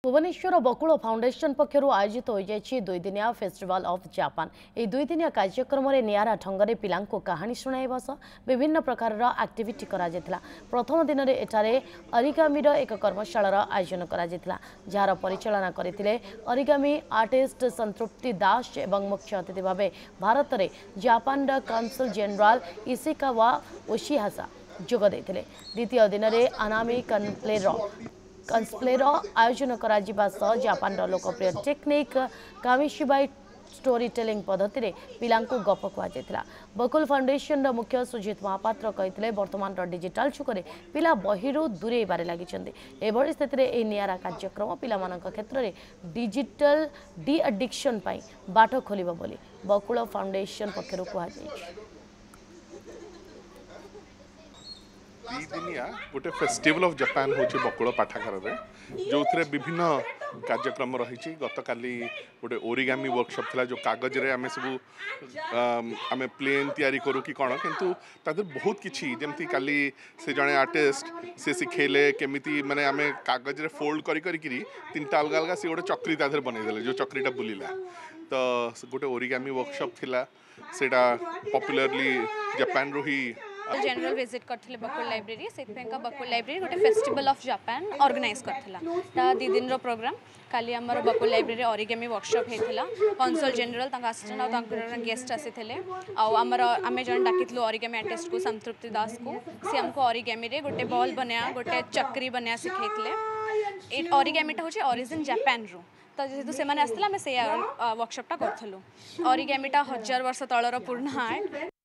भुवनेश्वर बकुल foundation पक्षर आयोजित हो दुईदिनिया festival of Japan. यह दुईदिनिया कार्यक्रम में निरा ढंग पिला कहानी शुणाइबा सह विभिन्न प्रकार एक्टिविटी करा प्रथम दिन में एठारे अरिगामीर एक कर्मशालार आयोजन करा जार परिचालना करते अरिगामी आर्टिस्ट संतृप्ति दास एवं मुख्य अतिथि भाव भारत में जापान कौंसल जनरल इशिकावा ओशिहासा जोग देते। द्वितीय दिन में अनामी कन्सप्लेर आयोजन करा जापान लोकप्रिय टेक्निक कामिशिबाई स्टोरी टेलिंग पद्धति रे पिला गप कहुला। बकुल फाउंडेशन मुख्य सुजित महापात्र कहते वर्तमान डिजिटल जुगे पिला बहिरू दूरेबार लगी एभली स्थित में निरा कार्यक्रम पिला क्षेत्र में डिजिटल डी एडिक्शन बाट खोल बोली बकुल फाउंडेशन पक्षर कहुई। दिनिया गोटे फेस्टिवल ऑफ जापान होची बकुल पाठागार रे जो थे विभिन्न कार्यक्रम रही। गतकाली गोटे ओरिगामी वर्कशॉप थिला जो कागज रे आमे सब आमे प्लेन तैयारी करू कि कौन किंतु तादर बहुत किछि जेमती काली से जने आर्टिस्ट से सिखेले केमिति माने आमे कागज रे फोल्ड करी करी किरी तीनटा अलग अलग से गोटे चक्री तादर बनै देले जो चक्रीटा बुलिला तो गोटे ओरिगामी वर्कशॉप थिला सेटा पॉपुलरली जापान रो ही जनरल विजिट करथिले बकुल लाइब्रेरी से बकुल लाइब्रेरी गोटे फेस्टिवल ऑफ जापान ऑर्गेनाइज करथिला दी दिन रो प्रोग्राम काली हमर बकुल लाइब्रेरी ओरिगामी वर्कशॉप हेथिला कौंसल जनरल तंका असिस्टेंट आ तंकर गेस्ट आसीथिले आ हमर आमे जन डाकितलो ओरिगामी आर्टिस्ट को संतृप्ति दास को से हमको ओरिगामी रे गोटे बॉल बनया गोटे चक्री बनया सिखैतले। ए ओरिगामीटा होचे ओरिजिन जापान रो तो जेहेतु से माने आस्थिला हमें से वर्कशॉपटा करथलो। ओरिगामीटा 1000 वर्ष तळर पूर्ण आर्ट।